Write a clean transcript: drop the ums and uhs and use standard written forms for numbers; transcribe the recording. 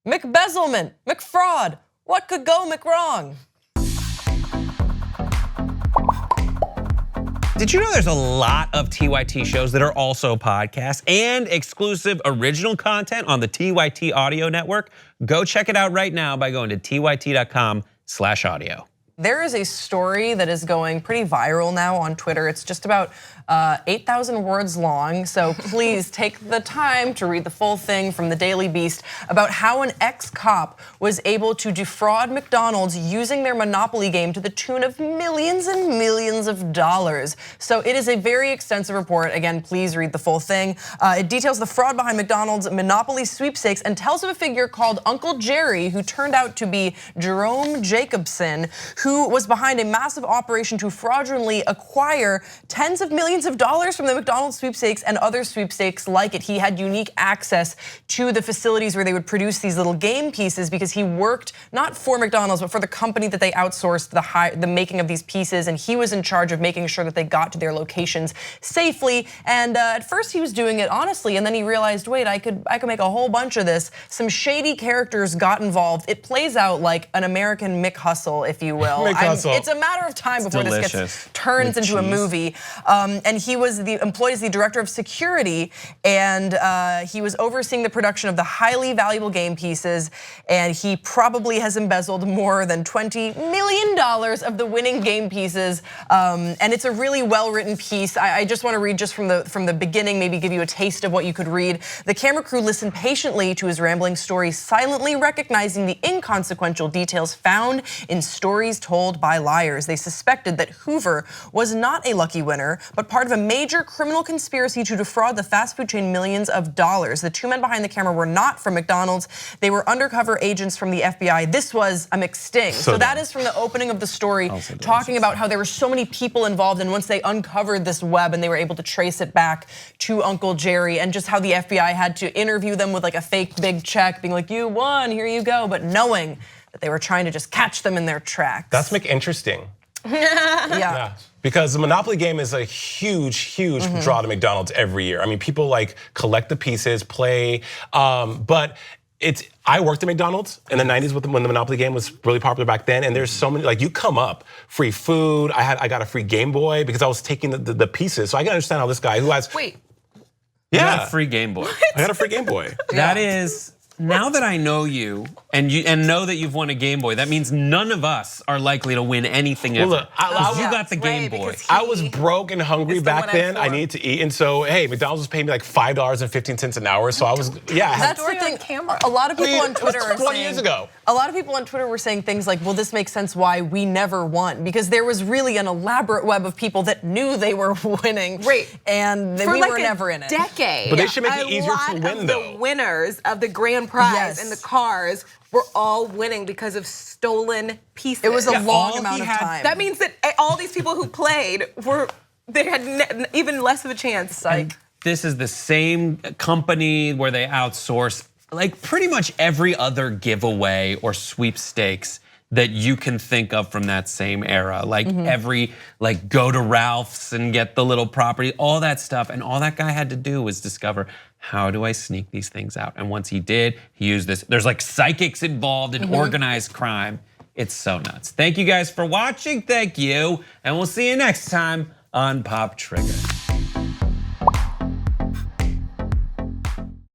McBezzlement, McFraud. What could go McWrong? Did you know there's a lot of TYT shows that are also podcasts and exclusive original content on the TYT audio network? Go check it out right now by going to tyt.com/audio. There is a story that is going pretty viral now on Twitter. It's just about 8,000 words long, so please take the time to read the full thing from the Daily Beast about how an ex-cop was able to defraud McDonald's using their Monopoly game to the tune of millions and millions of dollars. So it is a very extensive report. Again, please read the full thing. It details the fraud behind McDonald's Monopoly sweepstakes and tells of a figure called Uncle Jerry, who turned out to be Jerome Jacobson, who was behind a massive operation to fraudulently acquire tens of millions of dollars from the McDonald's sweepstakes and other sweepstakes like it. He had unique access to the facilities where they would produce these little game pieces because he worked not for McDonald's, but for the company that they outsourced the making of these pieces, and he was in charge of making sure that they got to their locations safely. And at first he was doing it honestly, and then he realized, wait, I could make a whole bunch of this. Some shady characters got involved. It plays out like an American McHustle, if you will. It's a matter of time before this gets turned into a movie. And he was employed as the director of security, and he was overseeing the production of the highly valuable game pieces, and he probably has embezzled more than $20 million of the winning game pieces. And it's a really well-written piece. I just want to read just from the beginning, maybe give you a taste of what you could read. The camera crew listened patiently to his rambling story, silently recognizing the inconsequential details found in stories told by liars. They suspected that Hoover was not a lucky winner, but part of a major criminal conspiracy to defraud the fast food chain millions of dollars. The two men behind the camera were not from McDonald's. They were undercover agents from the FBI. This was a McSting. So that is from the opening of the story, talking about how there were so many people involved, and once they uncovered this web and they were able to trace it back to Uncle Jerry, and just how the FBI had to interview them with like a fake big check, being like, you won, here you go, but knowing that they were trying to just catch them in their tracks. That's McInteresting. Yeah. Because the Monopoly game is a huge draw to McDonald's every year. I mean, people like collect the pieces, play, but I worked at McDonald's in the 90s when the Monopoly game was really popular back then, and there's so many, like you come up, free food, I got a free Game Boy because I was taking the pieces, so I can understand how this guy who has- Wait. You got a free Game Boy. I got a free Game Boy. That is, now that I know you and know that you've won a Game Boy, that means none of us are likely to win anything ever. Look, you got the Game Boy. I was broke and hungry back then. I needed to eat, and so hey, McDonald's was paying me like $5.15 an hour. So I was, That's the thing. A lot of people on Twitter are 20 saying, years ago. A lot of people on Twitter were saying things like, well, this makes sense why we never won, because there was really an elaborate web of people that knew they were winning, and we were never in it. Decade. But they should make it easier to win, though. The winners of the grand prize and the cars were all winning because of stolen pieces. It was a long amount of time. That means that all these people who played they had even less of a chance. This is the same company where they outsource like pretty much every other giveaway or sweepstakes that you can think of from that same era. Like go to Ralph's and get the little property, all that stuff. And all that guy had to do was discover, how do I sneak these things out? And once he did, he used this. There's like psychics involved in organized crime. It's so nuts. Thank you guys for watching, thank you. And we'll see you next time on Pop Trigger.